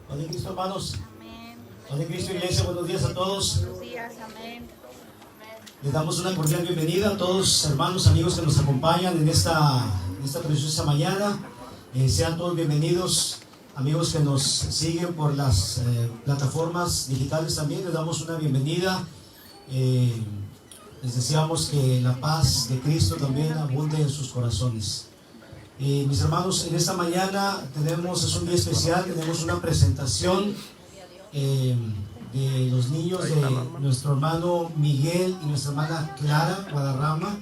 Padre Cristo, hermanos. Padre Cristo, iglesia, buenos días a todos. Buenos días, amén. Les damos una cordial bienvenida a todos, hermanos, amigos que nos acompañan en esta preciosa mañana. Sean todos bienvenidos, amigos que nos siguen por las plataformas digitales también. Les damos una bienvenida. Les deseamos que la paz de Cristo también abunde en sus corazones. Mis hermanos, en esta mañana es un día especial, tenemos una presentación de los niños de nuestro hermano Miguel y nuestra hermana Clara Guadarrama.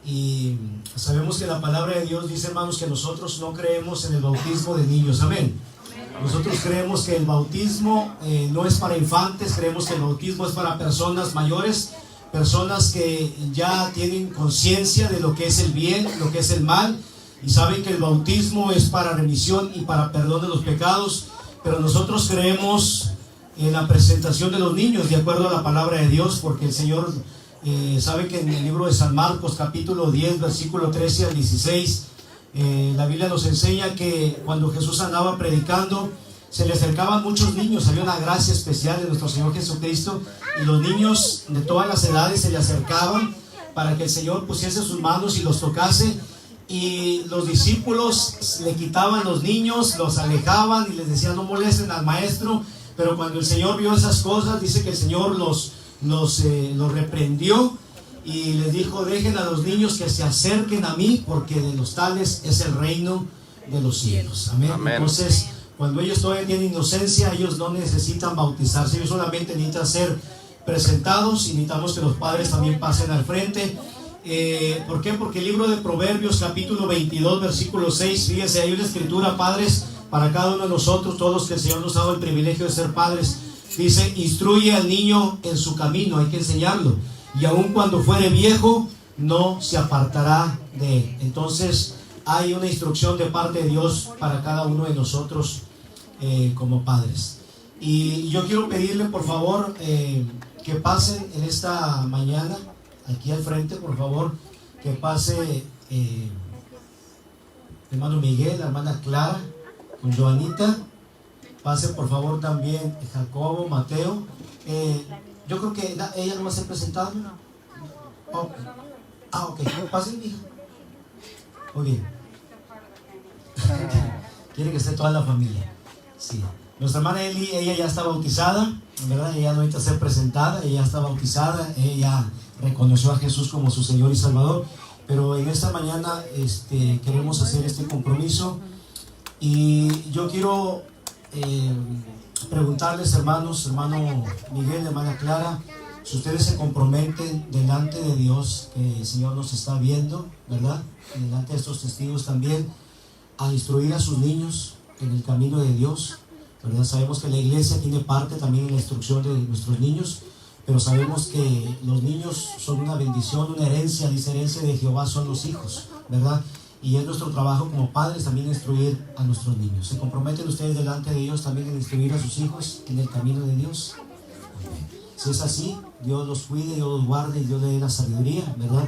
Y sabemos que la palabra de Dios dice, hermanos, que nosotros no creemos en el bautismo de niños, amén. Nosotros creemos que el bautismo no es para infantes, creemos que el bautismo es para personas mayores, personas que ya tienen conciencia de lo que es el bien, lo que es el mal, y saben que el bautismo es para remisión y para perdón de los pecados. Pero nosotros creemos en la presentación de los niños de acuerdo a la palabra de Dios, porque el Señor sabe que en el libro de San Marcos capítulo 10 versículo 13 al 16 la Biblia nos enseña que cuando Jesús andaba predicando se le acercaban muchos niños. Había una gracia especial de nuestro Señor Jesucristo, y los niños de todas las edades se le acercaban para que el Señor pusiese sus manos y los tocase. Y los discípulos le quitaban los niños, los alejaban y les decían no molesten al maestro. Pero cuando el Señor vio esas cosas, dice que el Señor los reprendió y les dijo: dejen a los niños que se acerquen a mí, porque de los tales es el reino de los cielos. Amén. Amén. Entonces, cuando ellos todavía tienen inocencia, ellos no necesitan bautizarse, ellos solamente necesitan ser presentados, y necesitamos que los padres también pasen al frente. ¿Por qué? Porque el libro de Proverbios capítulo 22 versículo 6, fíjense, hay una escritura, padres, para cada uno de nosotros, todos los que el Señor nos ha dado el privilegio de ser padres. Dice: instruye al niño en su camino, hay que enseñarlo, y aun cuando fuere viejo no se apartará de él. Entonces hay una instrucción de parte de Dios para cada uno de nosotros como padres. Y yo quiero pedirle por favor que pasen en esta mañana aquí al frente, por favor, que pase el hermano Miguel, la hermana Clara con Joanita. Pase por favor también Jacobo, Mateo. Yo creo que ella no va a ser presentada. Oh. Ok, pasen, hija. Muy bien. Quiere que esté toda la familia. Sí. Nuestra hermana Eli, ella ya está bautizada, ¿verdad? Ella no necesita ser presentada, ella ya está bautizada, ella reconoció a Jesús como su Señor y Salvador. Pero en esta mañana queremos hacer este compromiso, y yo quiero preguntarles, hermanos, hermano Miguel, hermana Clara, si ustedes se comprometen delante de Dios, que el Señor nos está viendo, ¿verdad? Delante de estos testigos también, a instruir a sus niños en el camino de Dios, ¿verdad? Sabemos que la iglesia tiene parte también en la instrucción de nuestros niños, pero sabemos que los niños son una bendición, una herencia, dice: herencia de Jehová son los hijos, ¿verdad? Y es nuestro trabajo como padres también instruir a nuestros niños. ¿Se comprometen ustedes delante de Dios también en instruir a sus hijos en el camino de Dios? Si es así, Dios los cuide, Dios los guarde y Dios le dé la sabiduría, ¿verdad?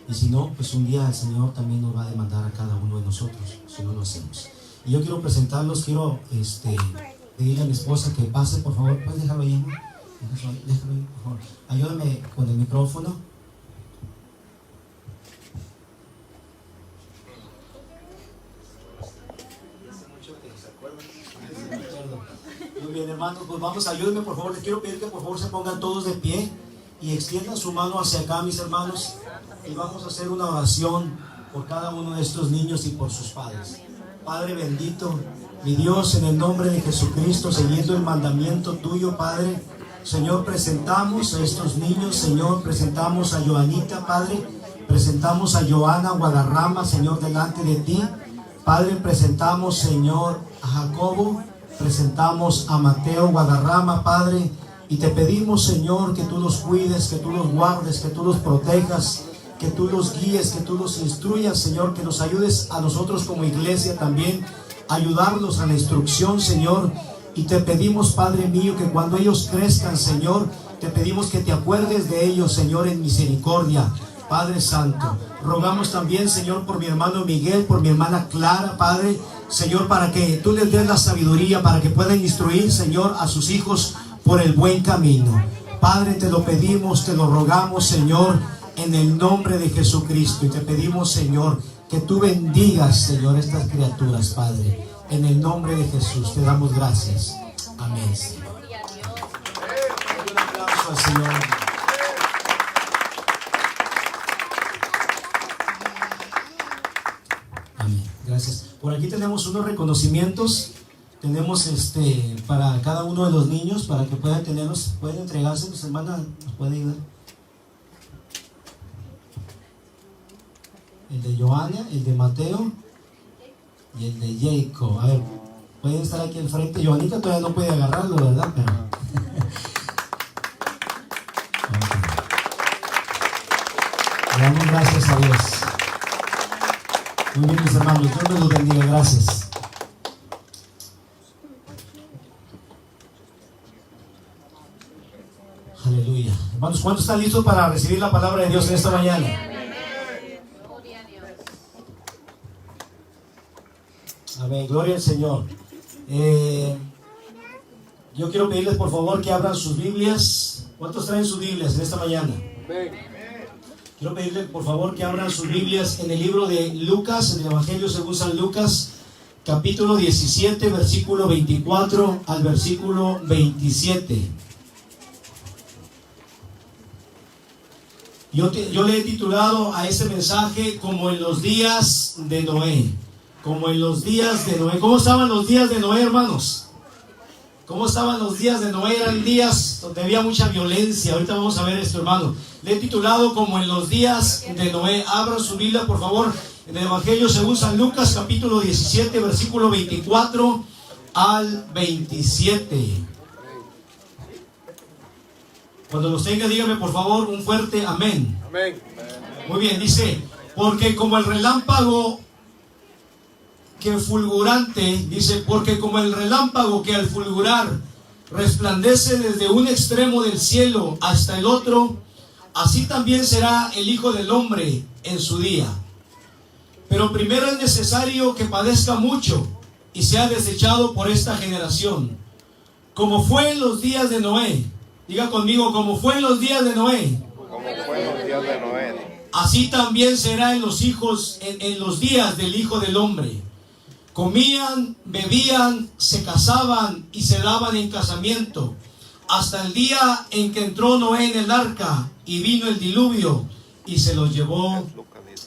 Y si no, pues un día el Señor también nos va a demandar a cada uno de nosotros si no lo hacemos. Y yo quiero presentarlos, quiero pedirle a mi esposa que pase, por favor. ¿Puedes dejarlo ahí, amor? Déjalo ahí, por favor. Ayúdame con el micrófono. Muy bien, hermanos, pues vamos, ayúdenme por favor. Les quiero pedir que por favor se pongan todos de pie y extiendan su mano hacia acá, mis hermanos, y vamos a hacer una oración por cada uno de estos niños y por sus padres. Padre bendito, mi Dios, en el nombre de Jesucristo, siguiendo el mandamiento tuyo, Padre, Señor, presentamos a estos niños, Señor, presentamos a Joanita, Padre, presentamos a Joana Guadarrama, Señor, delante de ti. Padre, presentamos, Señor, a Jacobo, presentamos a Mateo Guadarrama, Padre, y te pedimos, Señor, que tú los cuides, que tú los guardes, que tú los protejas, que tú los guíes, que tú los instruyas, Señor, que nos ayudes a nosotros como iglesia también, ayudarlos a la instrucción, Señor. Y te pedimos, Padre mío, que cuando ellos crezcan, Señor, te pedimos que te acuerdes de ellos, Señor, en misericordia, Padre Santo. Rogamos también, Señor, por mi hermano Miguel, por mi hermana Clara, Padre, Señor, para que tú les des la sabiduría, para que puedan instruir, Señor, a sus hijos por el buen camino. Padre, te lo pedimos, te lo rogamos, Señor, en el nombre de Jesucristo. Y te pedimos, Señor, que tú bendigas, Señor, estas criaturas, Padre. En el nombre de Jesús te damos gracias. Amén, Señor. Un aplauso al Señor. Amén. Gracias. Por aquí tenemos unos reconocimientos. Tenemos para cada uno de los niños, para que puedan tenerlos, pueden entregarse, mis hermanas, nos pueden ayudar. El de Joana, el de Mateo y el de Jacob. A ver, pueden estar aquí al frente. Joanita todavía no puede agarrarlo, ¿verdad? Pero le damos gracias a Dios. Muy bien, mis hermanos, Dios me los bendiga. Gracias. Aleluya. Hermanos, ¿cuántos están listos para recibir la palabra de Dios en esta mañana? Amén, gloria al Señor. Yo quiero pedirles por favor que abran sus Biblias. ¿Cuántos traen sus Biblias en esta mañana? Quiero pedirles por favor que abran sus Biblias en el libro de Lucas, en el Evangelio según San Lucas, capítulo 17, versículo 24 al versículo 27. Yo le he titulado a este mensaje como en los días de Noé. Como en los días de Noé. ¿Cómo estaban los días de Noé, hermanos? ¿Cómo estaban los días de Noé? Eran días donde había mucha violencia. Ahorita vamos a ver esto, hermano. Le he titulado como en los días de Noé. Abran su Biblia, por favor, en el Evangelio según San Lucas, capítulo 17, versículo 24 al 27. Cuando los tenga, dígame por favor un fuerte amén. Amén. Muy bien, dice, porque como el relámpago que fulgurante, dice, porque como el relámpago que al fulgurar resplandece desde un extremo del cielo hasta el otro, así también será el Hijo del Hombre en su día. Pero primero es necesario que padezca mucho y sea desechado por esta generación. Como fue en los días de Noé. Diga conmigo, como fue en los días de Noé. Como fue en los días de Noé. Así también será en los días del Hijo del Hombre. Comían, bebían, se casaban y se daban en casamiento, hasta el día en que entró Noé en el arca y vino el diluvio y se los llevó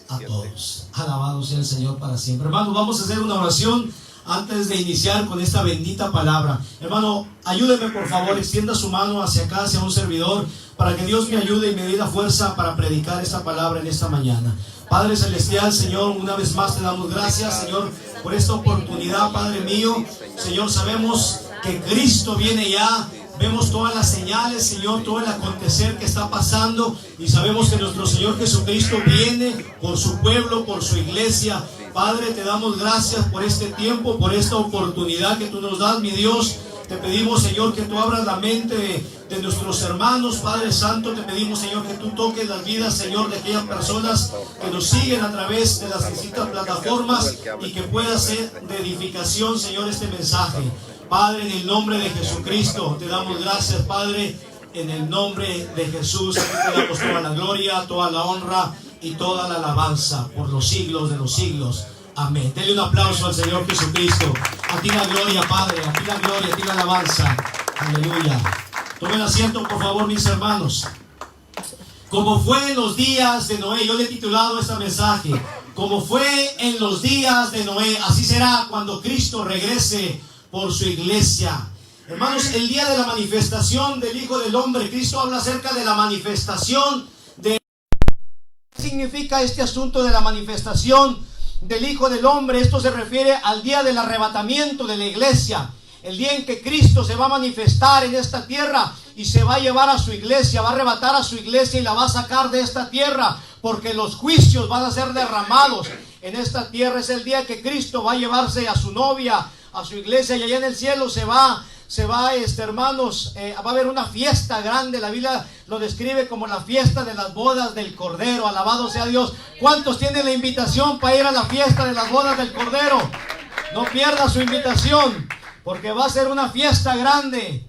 a todos. Alabado sea el Señor para siempre. Hermanos, vamos a hacer una oración antes de iniciar con esta bendita palabra. Hermano, ayúdeme por favor, extienda su mano hacia acá, hacia un servidor, para que Dios me ayude y me dé la fuerza para predicar esta palabra en esta mañana. Padre Celestial, Señor, una vez más te damos gracias, Señor, por esta oportunidad, Padre mío. Señor, sabemos que Cristo viene ya. Vemos todas las señales, Señor, todo el acontecer que está pasando, y sabemos que nuestro Señor Jesucristo viene por su pueblo, por su iglesia. Padre, te damos gracias por este tiempo, por esta oportunidad que tú nos das, mi Dios. Te pedimos, Señor, que tú abras la mente de nuestros hermanos, Padre Santo. Te pedimos, Señor, que tú toques las vidas, Señor, de aquellas personas que nos siguen a través de las distintas plataformas, y que pueda ser de edificación, Señor, este mensaje. Padre, en el nombre de Jesucristo, te damos gracias, Padre, en el nombre de Jesús. Te damos toda la gloria, toda la honra y toda la alabanza por los siglos de los siglos. Amén. Denle un aplauso al Señor Jesucristo. A ti la gloria, Padre, a ti la gloria, a ti la alabanza. Aleluya. Tomen asiento, por favor, mis hermanos. Como fue en los días de Noé, yo le he titulado este mensaje, como fue en los días de Noé, así será cuando Cristo regrese por su iglesia. Hermanos, el día de la manifestación del Hijo del Hombre, Cristo habla acerca de la manifestación de... ¿Qué significa este asunto de la manifestación del Hijo del Hombre? Esto se refiere al día del arrebatamiento de la iglesia, el día en que Cristo se va a manifestar en esta tierra y se va a llevar a su iglesia, va a arrebatar a su iglesia y la va a sacar de esta tierra, porque los juicios van a ser derramados en esta tierra. Es el día que Cristo va a llevarse a su novia, a su iglesia, y allá en el cielo se va se va, hermanos, va a haber una fiesta grande. La Biblia lo describe como la fiesta de las bodas del Cordero. Alabado sea Dios. ¿Cuántos tienen la invitación para ir a la fiesta de las bodas del Cordero? No pierda su invitación, porque va a ser una fiesta grande.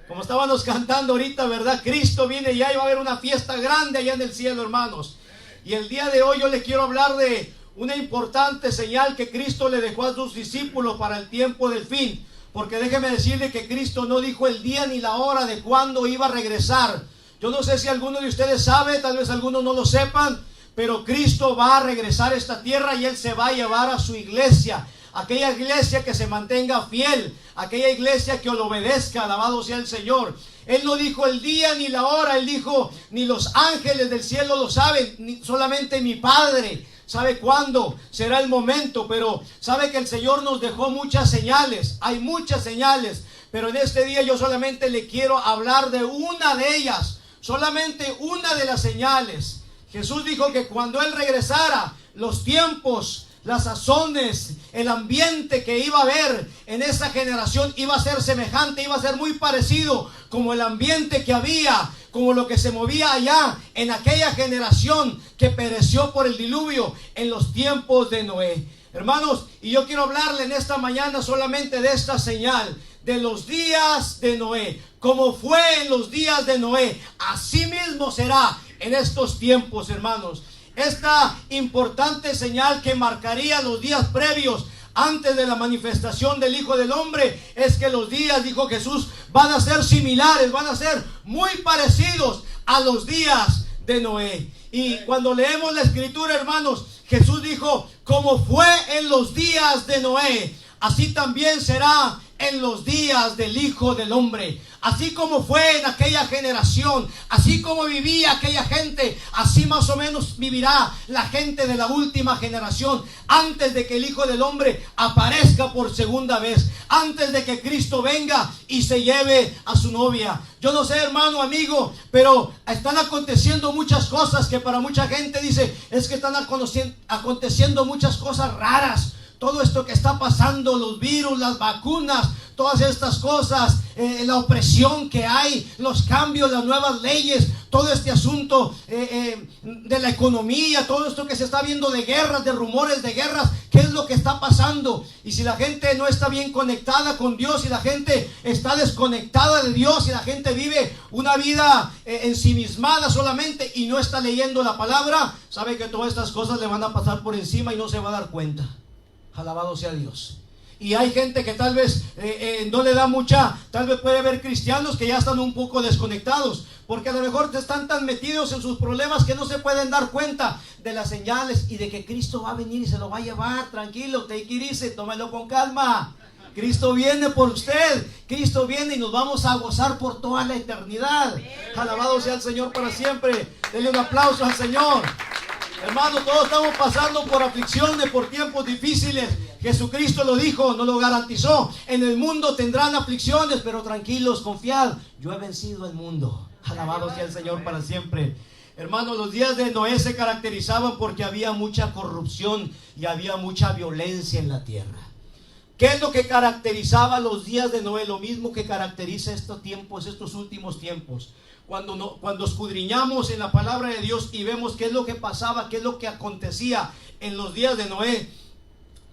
Como estábamos cantando ahorita, ¿verdad? Cristo viene ya y va a haber una fiesta grande allá en el cielo, hermanos. Y el día de hoy yo le quiero hablar de una importante señal que Cristo le dejó a sus discípulos para el tiempo del fin. Porque déjeme decirle que Cristo no dijo el día ni la hora de cuándo iba a regresar. Yo no sé si alguno de ustedes sabe, tal vez algunos no lo sepan, pero Cristo va a regresar a esta tierra y Él se va a llevar a su iglesia. Aquella iglesia que se mantenga fiel, aquella iglesia que lo obedezca, alabado sea el Señor. Él no dijo el día ni la hora, Él dijo, ni los ángeles del cielo lo saben, ni solamente mi Padre sabe cuándo será el momento. Pero sabe que el Señor nos dejó muchas señales, hay muchas señales, pero en este día yo solamente le quiero hablar de una de ellas, solamente una de las señales. Jesús dijo que cuando Él regresara, los tiempos, las sazones, el ambiente que iba a haber en esa generación iba a ser semejante, iba a ser muy parecido como el ambiente que había, como lo que se movía allá en aquella generación que pereció por el diluvio en los tiempos de Noé. Hermanos, y yo quiero hablarle en esta mañana solamente de esta señal, de los días de Noé. Como fue en los días de Noé, así mismo será en estos tiempos, hermanos. Esta importante señal que marcaría los días previos antes de la manifestación del Hijo del Hombre es que los días, dijo Jesús, van a ser similares, van a ser muy parecidos a los días de Noé. Y cuando leemos la Escritura, hermanos, Jesús dijo, como fue en los días de Noé, así también será en los días del Hijo del Hombre. Así como fue en aquella generación, así como vivía aquella gente, así más o menos vivirá la gente de la última generación, antes de que el Hijo del Hombre aparezca por segunda vez, antes de que Cristo venga y se lleve a su novia. Yo no sé, hermano, amigo, pero están aconteciendo muchas cosas que para mucha gente dice, es que están aconteciendo muchas cosas raras. Todo esto que está pasando, los virus, las vacunas, todas estas cosas, la opresión que hay, los cambios, las nuevas leyes, todo este asunto de la economía, todo esto que se está viendo de guerras, de rumores de guerras, ¿qué es lo que está pasando? Y si la gente no está bien conectada con Dios, si la gente está desconectada de Dios, si la gente vive una vida ensimismada solamente y no está leyendo la palabra, sabe que todas estas cosas le van a pasar por encima y no se va a dar cuenta. Alabado sea Dios. Y hay gente que tal vez no le da mucha, tal vez puede haber cristianos que ya están un poco desconectados, porque a lo mejor están tan metidos en sus problemas que no se pueden dar cuenta de las señales y de que Cristo va a venir y se lo va a llevar. Tranquilo, take it easy, tómelo con calma. Cristo viene por usted, Cristo viene y nos vamos a gozar por toda la eternidad. Alabado sea el Señor para siempre. Denle un aplauso al Señor. Hermanos, todos estamos pasando por aflicciones, por tiempos difíciles. Jesucristo lo dijo, nos lo garantizó. En el mundo tendrán aflicciones, pero tranquilos, confiad, yo he vencido el mundo. Alabado sea el Señor para siempre. Hermanos, los días de Noé se caracterizaban porque había mucha corrupción y había mucha violencia en la tierra. ¿Qué es lo que caracterizaba los días de Noé? Lo mismo que caracteriza estos tiempos, estos últimos tiempos. Cuando escudriñamos en la palabra de Dios y vemos qué es lo que pasaba, qué es lo que acontecía en los días de Noé,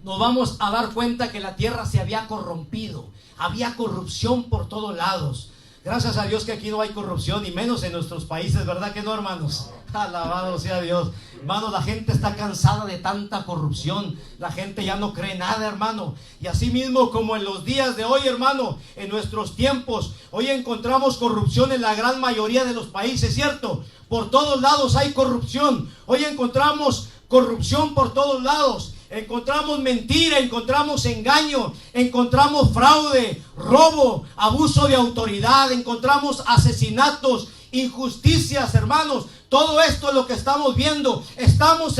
nos vamos a dar cuenta que la tierra se había corrompido. Había corrupción por todos lados. Gracias a Dios que aquí no hay corrupción, y menos en nuestros países, ¿verdad que no, hermanos? Alabado sea Dios. Hermanos, la gente está cansada de tanta corrupción. La gente ya no cree nada, hermano. Y así mismo como en los días de hoy, hermano, en nuestros tiempos, hoy encontramos corrupción en la gran mayoría de los países, ¿cierto? Por todos lados hay corrupción. Hoy encontramos corrupción por todos lados. Encontramos mentira, encontramos engaño, encontramos fraude, robo, abuso de autoridad, encontramos asesinatos, injusticias, hermanos. Todo esto es lo que estamos viendo. Estamos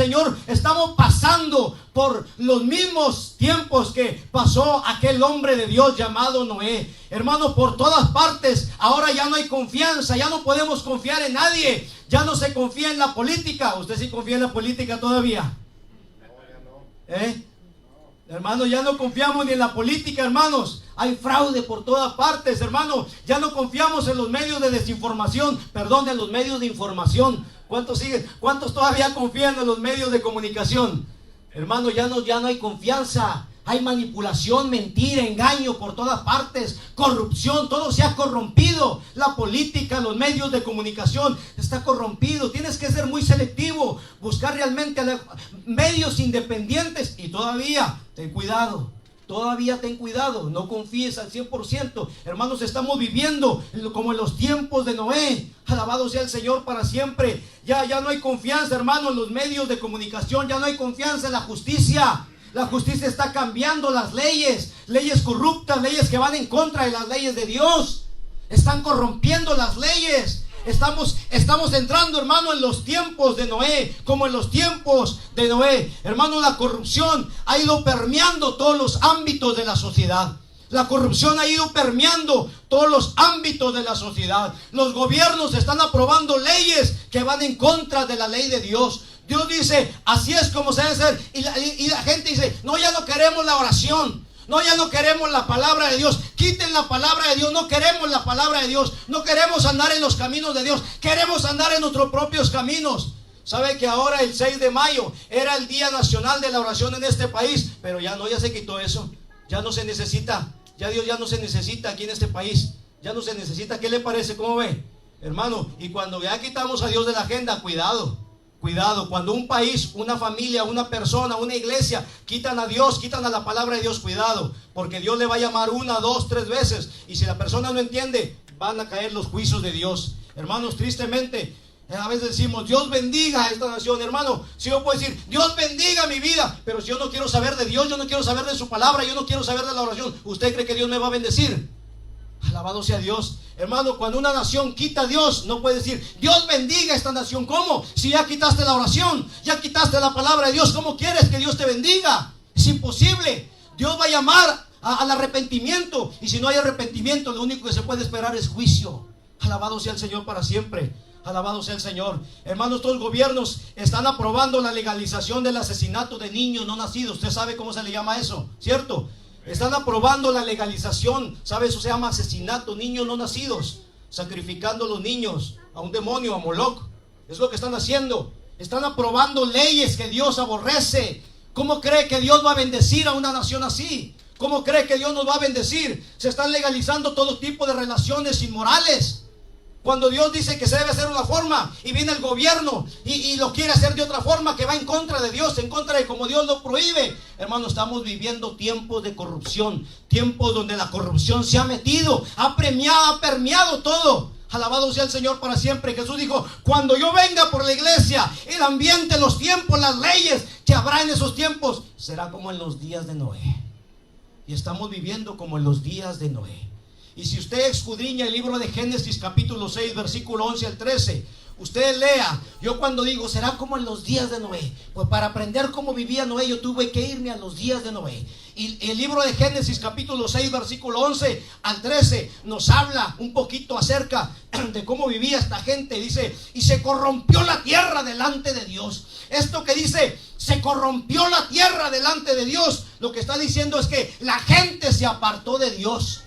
pasando por los mismos tiempos que pasó aquel hombre de Dios llamado Noé. Hermanos, por todas partes, ahora ya no hay confianza, ya no podemos confiar en nadie, ya no se confía en la política. ¿Usted sí confía en la política todavía? Hermanos, ya no confiamos ni en la política, hermanos. Hay fraude por todas partes, hermanos. Ya no confiamos en los medios de desinformación, perdón, en los medios de información. ¿Cuántos siguen? ¿Cuántos todavía confían en los medios de comunicación? Hermanos, ya no hay confianza. Hay manipulación, mentira, engaño por todas partes, corrupción, todo se ha corrompido. La política, los medios de comunicación está corrompido. Tienes que ser muy selectivo, buscar realmente medios independientes. Y todavía, ten cuidado, no confíes al 100%. Hermanos, estamos viviendo como en los tiempos de Noé. Alabado sea el Señor para siempre. Ya no hay confianza, hermanos, en los medios de comunicación. Ya no hay confianza en la justicia. La justicia está cambiando las leyes corruptas, leyes que van en contra de las leyes de Dios. Están corrompiendo las leyes. Estamos entrando, hermano, en los tiempos de Noé, como en los tiempos de Noé. Hermano, la corrupción ha ido permeando todos los ámbitos de la sociedad. La corrupción ha ido permeando todos los ámbitos de la sociedad. Los gobiernos están aprobando leyes que van en contra de la ley de Dios. Dios dice, así es como se debe ser. Y la gente dice, no, ya no queremos la oración. No, ya no queremos la palabra de Dios. Quiten la palabra de Dios. No queremos la palabra de Dios. No queremos andar en los caminos de Dios. Queremos andar en nuestros propios caminos. ¿Sabe que ahora el 6 de mayo era el Día Nacional de la Oración en este país? Pero ya se quitó eso. Ya no se necesita. Ya Dios ya no se necesita aquí en este país. Ya no se necesita. ¿Qué le parece? ¿Cómo ve? Hermano, y cuando ya quitamos a Dios de la agenda, cuidado. Cuidado, cuando un país, una familia, una persona, una iglesia quitan a Dios, quitan a la palabra de Dios, cuidado, porque Dios le va a llamar 1, 2, 3 veces, y si la persona no entiende, van a caer los juicios de Dios. Hermanos, tristemente, a veces decimos, Dios bendiga a esta nación. Hermano, si yo puedo decir, Dios bendiga mi vida, pero si yo no quiero saber de Dios, yo no quiero saber de su palabra, yo no quiero saber de la oración, ¿usted cree que Dios me va a bendecir? Alabado sea Dios. Hermano, cuando una nación quita a Dios, no puede decir, Dios bendiga a esta nación. ¿Cómo? Si ya quitaste la oración, ya quitaste la palabra de Dios, ¿cómo quieres que Dios te bendiga? Es imposible. Dios va a llamar al arrepentimiento, y si no hay arrepentimiento, lo único que se puede esperar es juicio. Alabado sea el Señor para siempre. Alabado sea el Señor. Hermanos, todos los gobiernos están aprobando la legalización del asesinato de niños no nacidos. Usted sabe cómo se le llama eso, ¿cierto? Están aprobando la legalización, ¿sabe? Eso se llama asesinato, niños no nacidos, sacrificando a los niños a un demonio, a Moloch. Es lo que están haciendo. Están aprobando leyes que Dios aborrece. ¿Cómo cree que Dios va a bendecir a una nación así? ¿Cómo cree que Dios nos va a bendecir? Se están legalizando todo tipo de relaciones inmorales. Cuando Dios dice que se debe hacer una forma y viene el gobierno y lo quiere hacer de otra forma que va en contra de Dios, en contra de como Dios lo prohíbe. Hermanos, estamos viviendo tiempos de corrupción, tiempos donde la corrupción se ha metido, ha permeado todo. Alabado sea el Señor para siempre. Jesús dijo, cuando yo venga por la iglesia, el ambiente, los tiempos, las leyes que habrá en esos tiempos, será como en los días de Noé. Y estamos viviendo como en los días de Noé. Y si usted escudriña el libro de Génesis capítulo 6 versículo 11 al 13, usted lea. Yo cuando digo será como en los días de Noé, pues para aprender cómo vivía Noé yo tuve que irme a los días de Noé. Y el libro de Génesis capítulo 6 versículo 11 al 13 nos habla un poquito acerca de cómo vivía esta gente. Dice, y se corrompió la tierra delante de Dios. Esto que dice, se corrompió la tierra delante de Dios, lo que está diciendo es que la gente se apartó de Dios.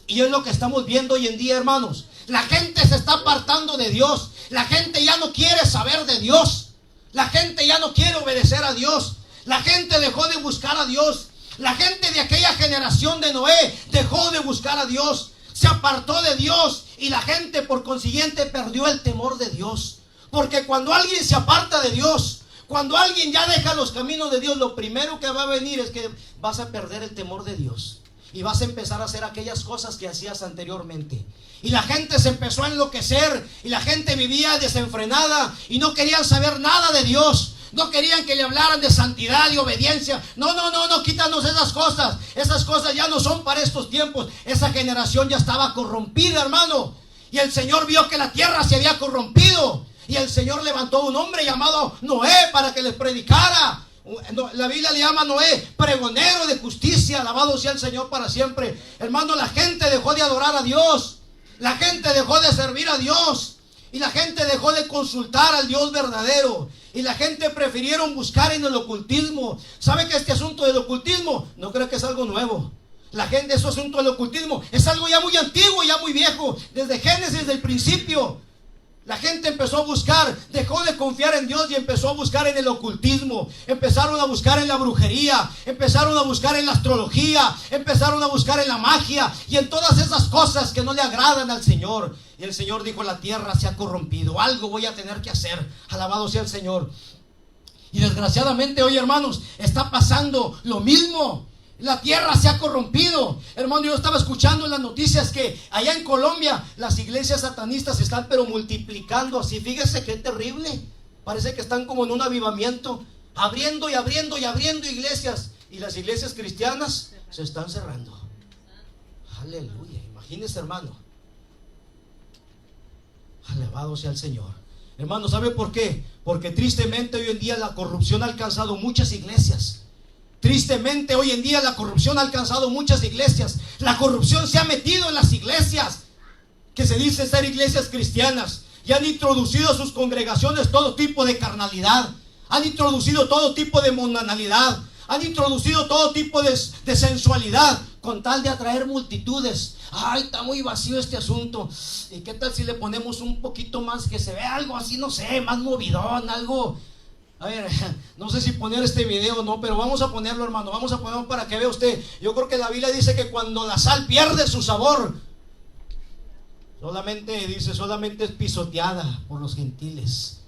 Y es lo que estamos viendo hoy en día, hermanos. La gente se está apartando de Dios. La gente ya no quiere saber de Dios. La gente ya no quiere obedecer a Dios. La gente dejó de buscar a Dios. La gente de aquella generación de Noé dejó de buscar a Dios. Se apartó de Dios. Y la gente por consiguiente perdió el temor de Dios. Porque cuando alguien se aparta de Dios, cuando alguien ya deja los caminos de Dios, lo primero que va a venir es que vas a perder el temor de Dios. Y vas a empezar a hacer aquellas cosas que hacías anteriormente. Y la gente se empezó a enloquecer. Y la gente vivía desenfrenada. Y no querían saber nada de Dios. No querían que le hablaran de santidad y obediencia. No, quítanos esas cosas. Esas cosas ya no son para estos tiempos. Esa generación ya estaba corrompida, hermano. Y el Señor vio que la tierra se había corrompido. Y el Señor levantó un hombre llamado Noé para que les predicara. La Biblia le llama a Noé pregonero de justicia. Alabado sea el Señor para siempre. Hermano, la gente dejó de adorar a Dios. La gente dejó de servir a Dios. Y la gente dejó de consultar al Dios verdadero. Y la gente prefirieron buscar en el ocultismo. ¿Sabe que este asunto del ocultismo no creo que es algo nuevo? La gente, ese asunto del ocultismo es algo ya muy antiguo, ya muy viejo. Desde Génesis, del principio. La gente empezó a buscar, dejó de confiar en Dios y empezó a buscar en el ocultismo. Empezaron a buscar en la brujería, empezaron a buscar en la astrología, empezaron a buscar en la magia y en todas esas cosas que no le agradan al Señor. Y el Señor dijo: la tierra se ha corrompido, algo voy a tener que hacer. Alabado sea el Señor. Y desgraciadamente hoy, hermanos, está pasando lo mismo. La tierra se ha corrompido. Hermano, yo estaba escuchando en las noticias que allá en Colombia las iglesias satanistas están pero multiplicando así. Fíjese qué terrible. Parece que están como en un avivamiento, abriendo y abriendo y abriendo iglesias. Y las iglesias cristianas se están cerrando. Aleluya. Imagínese, hermano. Alabado sea el Señor. Hermano, ¿sabe por qué? Porque tristemente hoy en día la corrupción ha alcanzado muchas iglesias. Tristemente hoy en día la corrupción ha alcanzado muchas iglesias. La corrupción se ha metido en las iglesias que se dicen ser iglesias cristianas, y han introducido a sus congregaciones todo tipo de carnalidad, han introducido todo tipo de mundanalidad, han introducido todo tipo de sensualidad, con tal de atraer multitudes. Ay, está muy vacío este asunto. ¿Y qué tal si le ponemos un poquito más, que se vea algo así, no sé, más movidón, algo? A ver, no sé si poner este video o no, pero vamos a ponerlo, hermano. Vamos a ponerlo para que vea usted. Yo creo que la Biblia dice que cuando la sal pierde su sabor, solamente es pisoteada por los gentiles.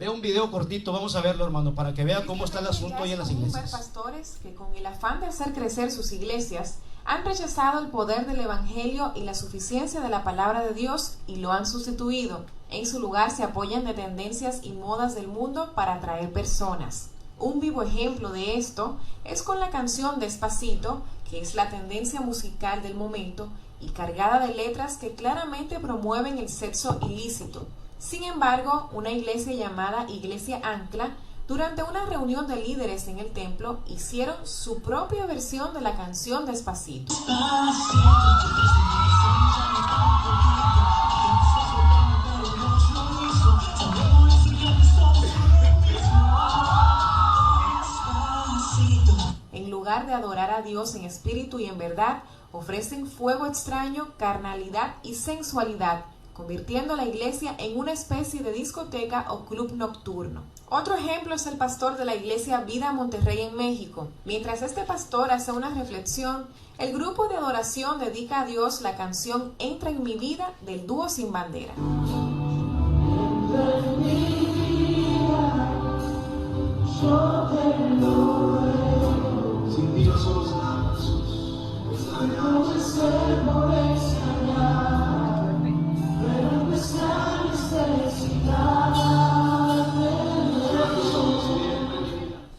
Vea un video cortito, vamos a verlo, hermano, para que vea cómo está el asunto hoy en las iglesias. Pastores que con el afán de hacer crecer sus iglesias han rechazado el poder del evangelio y la suficiencia de la palabra de Dios y lo han sustituido. En su lugar se apoyan de tendencias y modas del mundo para atraer personas. Un vivo ejemplo de esto es con la canción Despacito, que es la tendencia musical del momento y cargada de letras que claramente promueven el sexo ilícito. Sin embargo, una iglesia llamada Iglesia Ancla, durante una reunión de líderes en el templo, hicieron su propia versión de la canción Despacito. En lugar de adorar a Dios en espíritu y en verdad, ofrecen fuego extraño, carnalidad y sensualidad, convirtiendo la iglesia en una especie de discoteca o club nocturno. Otro ejemplo es el pastor de la iglesia Vida Monterrey en México. Mientras este pastor hace una reflexión, el grupo de adoración dedica a Dios la canción Entra en mi vida del dúo Sin Bandera.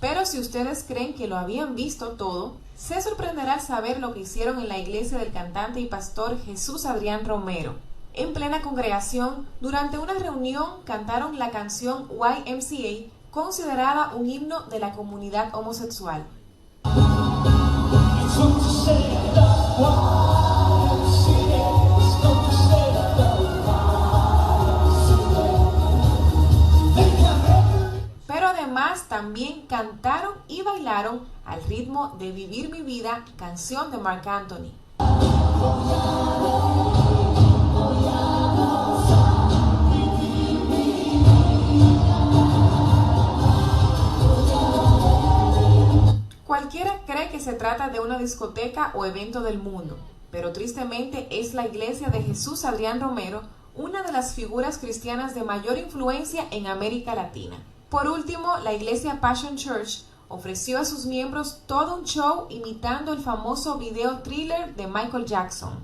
Pero si ustedes creen que lo habían visto todo, se sorprenderá al saber lo que hicieron en la iglesia del cantante y pastor Jesús Adrián Romero. En plena congregación, durante una reunión, cantaron la canción YMCA, considerada un himno de la comunidad homosexual. Pero además también cantaron y bailaron al ritmo de Vivir mi vida, canción de Marc Anthony. Cualquiera cree que se trata de una discoteca o evento del mundo, pero tristemente es la iglesia de Jesús Adrián Romero, una de las figuras cristianas de mayor influencia en América Latina. Por último, la iglesia Passion Church ofreció a sus miembros todo un show imitando el famoso video Thriller de Michael Jackson.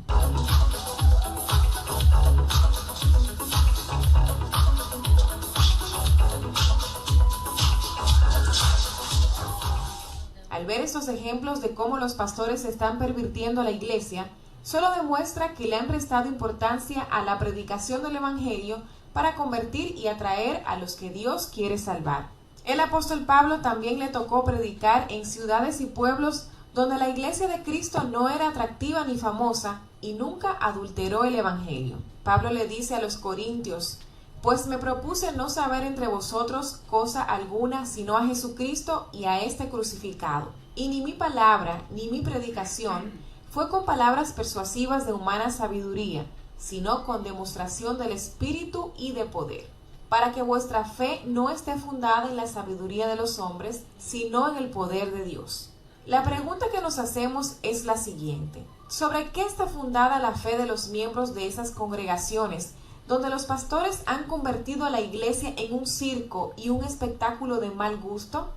Al ver estos ejemplos de cómo los pastores están pervirtiendo la iglesia, solo demuestra que le han restado importancia a la predicación del evangelio para convertir y atraer a los que Dios quiere salvar. El apóstol Pablo también le tocó predicar en ciudades y pueblos donde la iglesia de Cristo no era atractiva ni famosa y nunca adulteró el evangelio. Pablo le dice a los corintios: Pues me propuse no saber entre vosotros cosa alguna, sino a Jesucristo y a este crucificado. Y ni mi palabra, ni mi predicación, fue con palabras persuasivas de humana sabiduría, sino con demostración del Espíritu y de poder, para que vuestra fe no esté fundada en la sabiduría de los hombres, sino en el poder de Dios. La pregunta que nos hacemos es la siguiente: ¿sobre qué está fundada la fe de los miembros de esas congregaciones, donde los pastores han convertido a la iglesia en un circo y un espectáculo de mal gusto?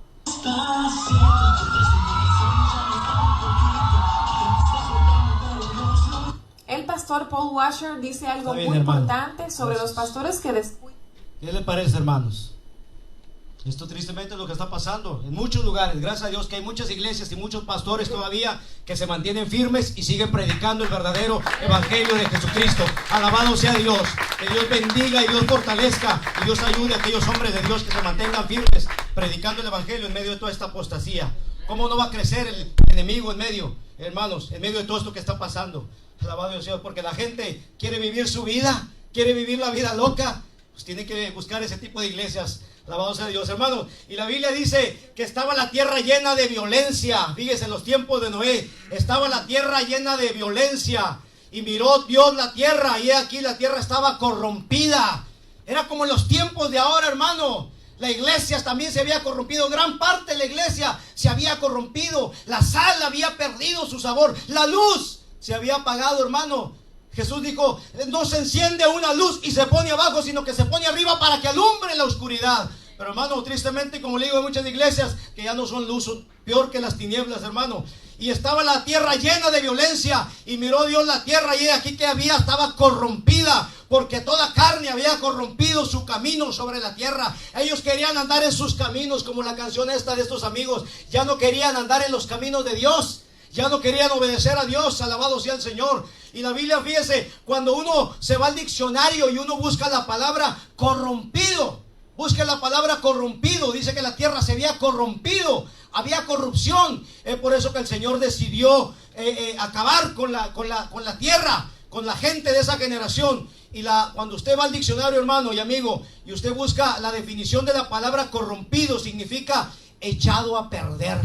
El pastor Paul Washer dice algo muy importante sobre los pastores que descuidan. ¿Qué le parece, hermanos? Esto tristemente es lo que está pasando en muchos lugares. Gracias a Dios que hay muchas iglesias y muchos pastores todavía que se mantienen firmes y siguen predicando el verdadero evangelio de Jesucristo. Alabado sea Dios. Que Dios bendiga y Dios fortalezca y Dios ayude a aquellos hombres de Dios que se mantengan firmes predicando el evangelio en medio de toda esta apostasía. ¿Cómo no va a crecer el enemigo en medio, hermanos, en medio de todo esto que está pasando? Alabado sea Dios, porque la gente quiere vivir su vida, quiere vivir la vida loca. Pues tiene que buscar ese tipo de iglesias. Alabado sea Dios, hermanos. Y la Biblia dice que estaba la tierra llena de violencia. Fíjese, en los tiempos de Noé estaba la tierra llena de violencia. Y miró Dios la tierra, y aquí la tierra estaba corrompida. Era como en los tiempos de ahora, hermano. La iglesia también se había corrompido. Gran parte de la iglesia se había corrompido. La sal había perdido su sabor. La luz se había apagado, hermano. Jesús dijo: no se enciende una luz y se pone abajo, sino que se pone arriba para que alumbre la oscuridad. Pero, hermano, tristemente, como le digo, hay muchas iglesias que ya no son luz, son peor que las tinieblas, hermano. Y estaba la tierra llena de violencia, y miró Dios la tierra, y aquí que estaba corrompida, porque toda carne había corrompido su camino sobre la tierra. Ellos querían andar en sus caminos, como la canción esta de estos amigos. Ya no querían andar en los caminos de Dios. Ya no querían obedecer a Dios. Alabado sea el Señor. Y la Biblia, fíjese, cuando uno se va al diccionario y uno busca la palabra corrompido, busca la palabra corrompido, dice que la tierra se había corrompido, había corrupción. Es por eso que el Señor decidió acabar con la tierra, con la gente de esa generación. Y cuando usted va al diccionario, hermano y amigo, y usted busca la definición de la palabra corrompido, significa echado a perder,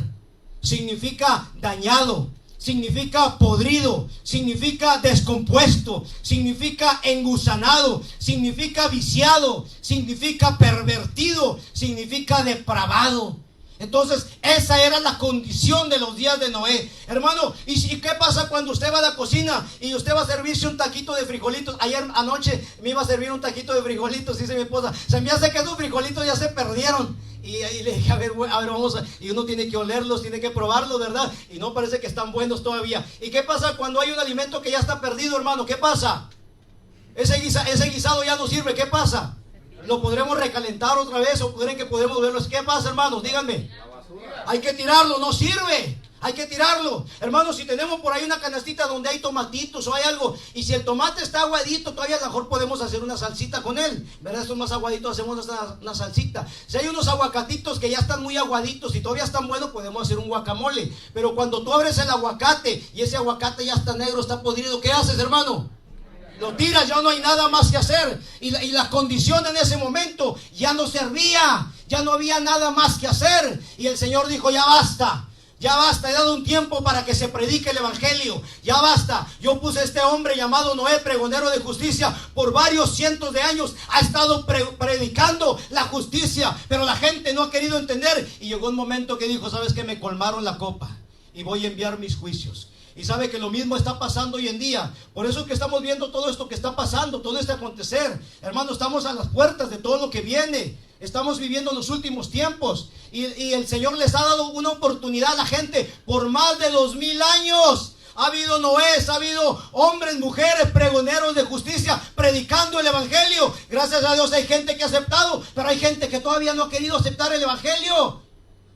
significa dañado, significa podrido, significa descompuesto, significa engusanado, significa viciado, significa pervertido, significa depravado. Entonces, esa era la condición de los días de Noé. Hermano, ¿y qué pasa cuando usted va a la cocina y usted va a servirse un taquito de frijolitos? Ayer anoche me iba a servir un taquito de frijolitos, dice mi esposa. Se me hace que esos frijolitos ya se perdieron. Y ahí le dije, a ver, vamos a... Y uno tiene que olerlos, tiene que probarlos, ¿verdad? Y no parece que están buenos todavía. ¿Y qué pasa cuando hay un alimento que ya está perdido, hermano? ¿Qué pasa? Ese guisado ya no sirve, ¿qué pasa? ¿Lo podremos recalentar otra vez o creen que podemos verlo? ¿Qué pasa, hermanos? Díganme. Hay que tirarlo, no sirve. Hay que tirarlo. Hermanos, si tenemos por ahí una canastita donde hay tomatitos o hay algo, y si el tomate está aguadito, todavía a lo mejor podemos hacer una salsita con él, ¿verdad? Estos más aguaditos hacemos una salsita. Si hay unos aguacatitos que ya están muy aguaditos y todavía están buenos, podemos hacer un guacamole. Pero cuando tú abres el aguacate y ese aguacate ya está negro, está podrido, ¿qué haces, hermano? Lo tiras, ya no hay nada más que hacer. Y la condición en ese momento ya no servía, ya no había nada más que hacer. Y el Señor dijo, ya basta, he dado un tiempo para que se predique el evangelio, ya basta. Yo puse a este hombre llamado Noé, pregonero de justicia, por varios cientos de años, ha estado predicando la justicia, pero la gente no ha querido entender. Y llegó un momento que dijo, ¿sabes qué? Me colmaron la copa y voy a enviar mis juicios. Y sabe que lo mismo está pasando hoy en día. Por eso es que estamos viendo todo esto que está pasando, todo este acontecer. Hermano, estamos a las puertas de todo lo que viene. Estamos viviendo los últimos tiempos. Y el Señor les ha dado una oportunidad a la gente por más de 2000 años. Ha habido Noés, ha habido hombres, mujeres, pregoneros de justicia, predicando el evangelio. Gracias a Dios hay gente que ha aceptado, pero hay gente que todavía no ha querido aceptar el evangelio.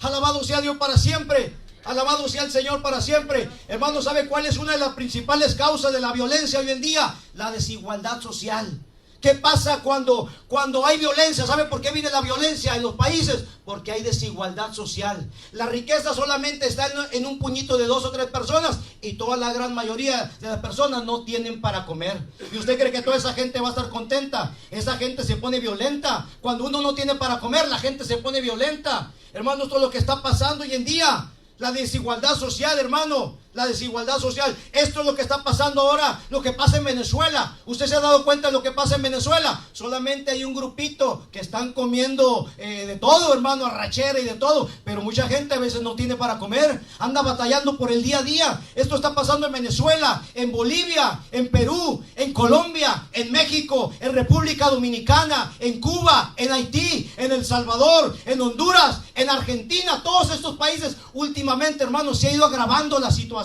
Alabado sea Dios para siempre. Alabado sea el Señor para siempre. Hermano, ¿sabe cuál es una de las principales causas de la violencia hoy en día? La desigualdad social. ¿Qué pasa cuando hay violencia? ¿Sabe por qué viene la violencia en los países? Porque hay desigualdad social. La riqueza solamente está en un puñito de 2 o 3 personas y toda la gran mayoría de las personas no tienen para comer. ¿Y usted cree que toda esa gente va a estar contenta? Esa gente se pone violenta. Cuando uno no tiene para comer, la gente se pone violenta. Hermano, esto es lo que está pasando hoy en día. La desigualdad social, hermano. La desigualdad social. Esto es lo que está pasando ahora. Lo que pasa en Venezuela. ¿Usted se ha dado cuenta de lo que pasa en Venezuela? Solamente hay un grupito que están comiendo de todo, hermano, arrachera y de todo. Pero mucha gente a veces no tiene para comer. Anda batallando por el día a día. Esto está pasando en Venezuela, en Bolivia, en Perú, en Colombia, en México, en República Dominicana, en Cuba, en Haití, en El Salvador, en Honduras, en Argentina. Todos estos países últimamente, hermano, se ha ido agravando la situación.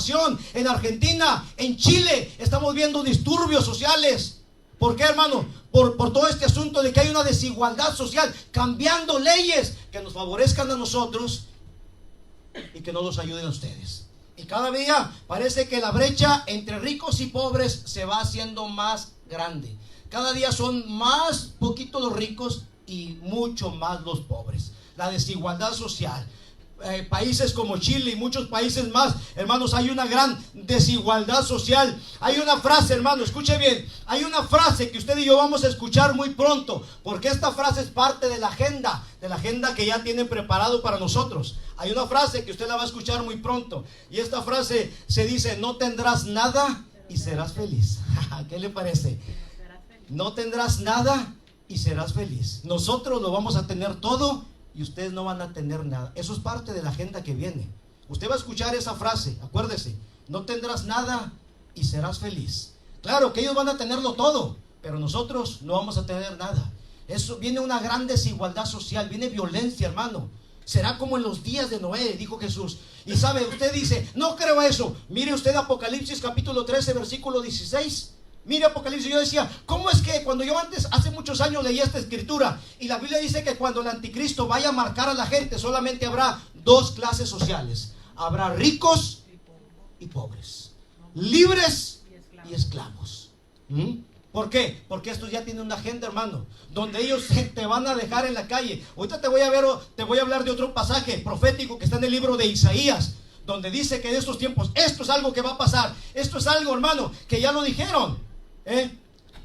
En Argentina, en Chile, estamos viendo disturbios sociales. ¿Por qué, hermano? Por todo este asunto de que hay una desigualdad social, cambiando leyes que nos favorezcan a nosotros y que no los ayuden a ustedes. Y cada día parece que la brecha entre ricos y pobres se va haciendo más grande. Cada día son más poquitos los ricos y mucho más los pobres. La desigualdad social. Países como Chile y muchos países más, hermanos, hay una gran desigualdad social. Hay una frase, hermano, escuche bien, hay una frase que usted y yo vamos a escuchar muy pronto, porque esta frase es parte de la agenda que ya tienen preparado para nosotros. Hay una frase que usted la va a escuchar muy pronto, y esta frase se dice: no tendrás nada y serás feliz. ¿Qué le parece? No tendrás nada y serás feliz. Nosotros lo vamos a tener todo y ustedes no van a tener nada. Eso es parte de la agenda que viene. Usted va a escuchar esa frase, acuérdese: no tendrás nada y serás feliz. Claro que ellos van a tenerlo todo, pero nosotros no vamos a tener nada. Eso viene una gran desigualdad social, viene violencia, hermano. Será como en los días de Noé, dijo Jesús. Y sabe, usted dice: no creo eso. Mire usted Apocalipsis capítulo 13, versículo 16. Mire Apocalipsis, yo decía, ¿cómo es que cuando yo hace muchos años leía esta escritura, y la Biblia dice que cuando el anticristo vaya a marcar a la gente, solamente habrá 2 clases sociales? Habrá ricos y pobres, libres y esclavos. ¿Por qué? Porque estos ya tienen una agenda, hermano, donde ellos te van a dejar en la calle. Ahorita te voy a hablar de otro pasaje profético que está en el libro de Isaías, donde dice que en estos tiempos esto es algo que va a pasar. Esto es algo, hermano, que ya lo dijeron.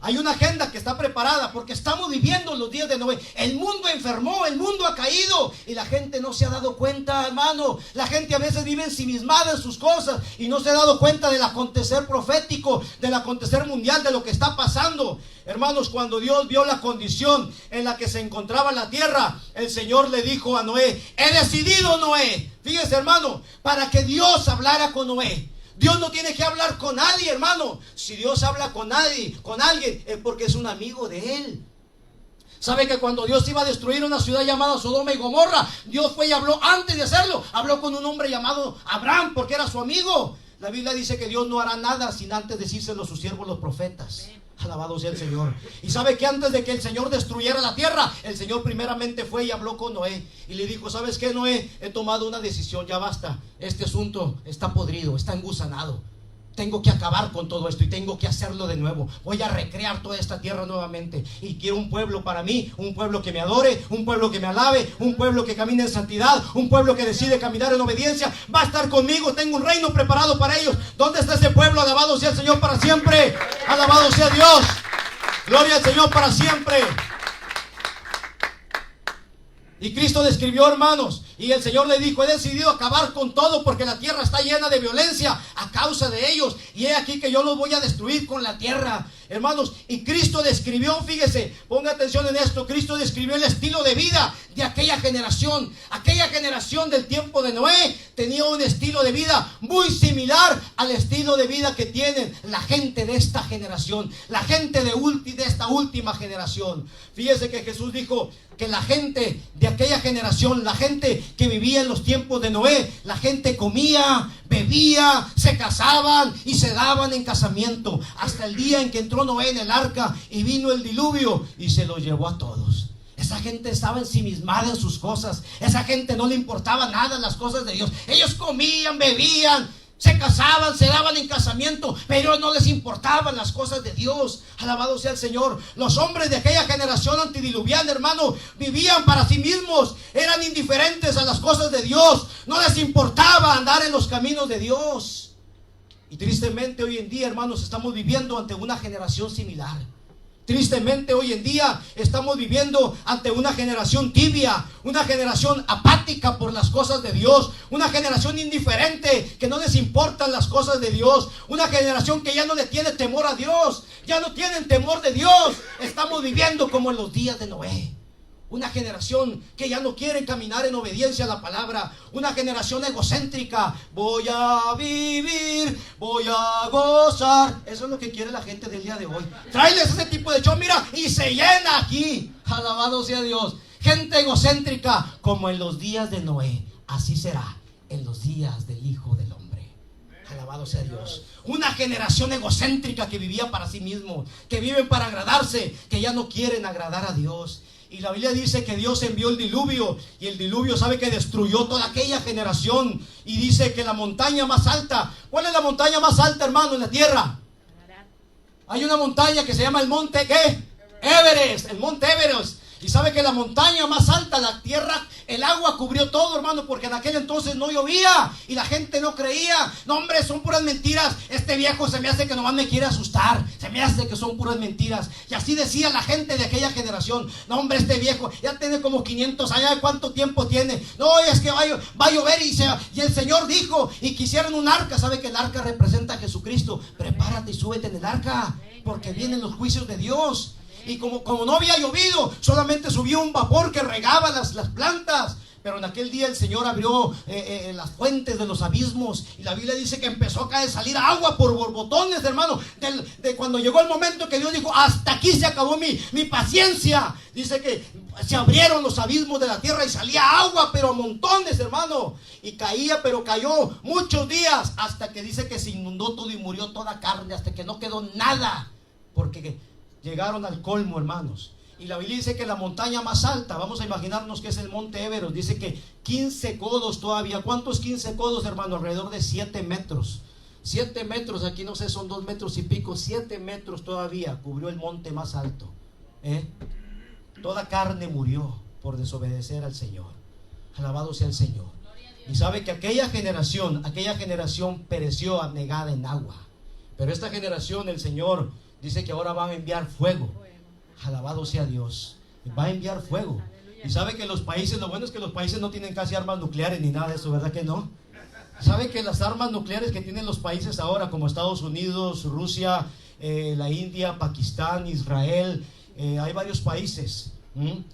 Hay una agenda que está preparada, porque estamos viviendo los días de Noé. El mundo enfermó, el mundo ha caído y la gente no se ha dado cuenta, hermano. La gente a veces vive ensimismada en sus cosas y no se ha dado cuenta del acontecer profético, del acontecer mundial, de lo que está pasando. Hermanos, cuando Dios vio la condición en la que se encontraba la tierra, el Señor le dijo a Noé: he decidido, Noé, fíjese, hermano, para que Dios hablara con Noé. Dios no tiene que hablar con nadie, hermano. Si Dios habla con alguien, es porque es un amigo de él. ¿Sabe que cuando Dios iba a destruir una ciudad llamada Sodoma y Gomorra, Dios fue y habló antes de hacerlo? Habló con un hombre llamado Abraham, porque era su amigo. La Biblia dice que Dios no hará nada sin antes decírselo a sus siervos los profetas. Alabado sea el Señor. Y sabe que antes de que el Señor destruyera la tierra, el Señor primeramente fue y habló con Noé y le dijo: ¿sabes qué, Noé? He tomado una decisión, ya basta. Este asunto está podrido, está engusanado. Tengo que acabar con todo esto y tengo que hacerlo de nuevo. Voy a recrear toda esta tierra nuevamente. Y quiero un pueblo para mí, un pueblo que me adore, un pueblo que me alabe, un pueblo que camine en santidad, un pueblo que decide caminar en obediencia. Va a estar conmigo, tengo un reino preparado para ellos. ¿Dónde está ese pueblo? Alabado sea el Señor para siempre. Alabado sea Dios. Gloria al Señor para siempre. Y Cristo describió, hermanos, y el Señor le dijo: he decidido acabar con todo porque la tierra está llena de violencia a causa de ellos, y he aquí que yo los voy a destruir con la tierra, hermanos. Y Cristo describió, fíjese, ponga atención en esto, Cristo describió el estilo de vida de aquella generación. Aquella generación del tiempo de Noé tenía un estilo de vida muy similar al estilo de vida que tienen la gente de esta generación, la gente de esta última generación. Fíjese que Jesús dijo que la gente de aquella generación, la gente que vivía en los tiempos de Noé, la gente comía, bebía, se casaban y se daban en casamiento, hasta el día en que entró Noé en el arca y vino el diluvio y se los llevó a todos. Esa gente estaba ensimismada en sus cosas. Esa gente no le importaba nada las cosas de Dios. Ellos comían, bebían, se casaban, se daban en casamiento, pero no les importaban las cosas de Dios. Alabado sea el Señor. Los hombres de aquella generación antidiluviana, hermano, vivían para sí mismos, eran indiferentes a las cosas de Dios, no les importaba andar en los caminos de Dios. Y tristemente hoy en día, hermanos, estamos viviendo ante una generación similar. Tristemente hoy en día estamos viviendo ante una generación tibia, una generación apática por las cosas de Dios, una generación indiferente que no les importan las cosas de Dios, una generación que ya no le tiene temor a Dios, ya no tienen temor de Dios. Estamos viviendo como en los días de Noé. Una generación que ya no quiere caminar en obediencia a la palabra. Una generación egocéntrica. Voy a vivir, voy a gozar. Eso es lo que quiere la gente del día de hoy. Tráeles ese tipo de show, mira, y se llena aquí. Alabado sea Dios. Gente egocéntrica, como en los días de Noé. Así será en los días del Hijo del Hombre. Alabado sea Dios. Una generación egocéntrica que vivía para sí mismo, que viven para agradarse, que ya no quieren agradar a Dios. Y la Biblia dice que Dios envió el diluvio, y el diluvio sabe que destruyó toda aquella generación. Y dice que la montaña más alta, ¿cuál es la montaña más alta, hermano, en la tierra? Hay una montaña que se llama el monte, ¿qué? Everest, el monte Everest. Y sabe que la montaña más alta, la tierra, el agua cubrió todo, hermano, porque en aquel entonces no llovía y la gente no creía. No, hombre, son puras mentiras. Este viejo se me hace que nomás me quiere asustar. Se me hace que son puras mentiras. Y así decía la gente de aquella generación. No, hombre, este viejo ya tiene como 500 años. ¿Cuánto tiempo tiene? No, es que va a llover y el Señor dijo, y quisieron un arca. ¿Sabe que el arca representa a Jesucristo? Prepárate y súbete en el arca, porque vienen los juicios de Dios. Y como no había llovido, solamente subió un vapor que regaba las plantas. Pero en aquel día el Señor abrió las fuentes de los abismos. Y la Biblia dice que empezó a salir agua por borbotones, hermano. De cuando llegó el momento que Dios dijo, hasta aquí se acabó mi paciencia. Dice que se abrieron los abismos de la tierra y salía agua, pero a montones, hermano. Y caía, pero cayó muchos días, hasta que dice que se inundó todo y murió toda carne, hasta que no quedó nada. Porque llegaron al colmo, hermanos. Y la Biblia dice que la montaña más alta, vamos a imaginarnos que es el monte Everest, dice que 15 codos todavía. ¿Cuántos 15 codos, hermano? Alrededor de 7 metros. 7 metros, aquí no sé, son 2 metros y pico. 7 metros todavía cubrió el monte más alto. Toda carne murió por desobedecer al Señor. Alabado sea el Señor. Y sabe que aquella generación pereció anegada en agua. Pero esta generación, el Señor dice que ahora van a enviar fuego. Alabado sea Dios. Va a enviar fuego. Y sabe que los países, lo bueno es que los países no tienen casi armas nucleares ni nada de eso, ¿verdad que no? Sabe que las armas nucleares que tienen los países ahora, como Estados Unidos, Rusia, la India, Pakistán, Israel, hay varios países,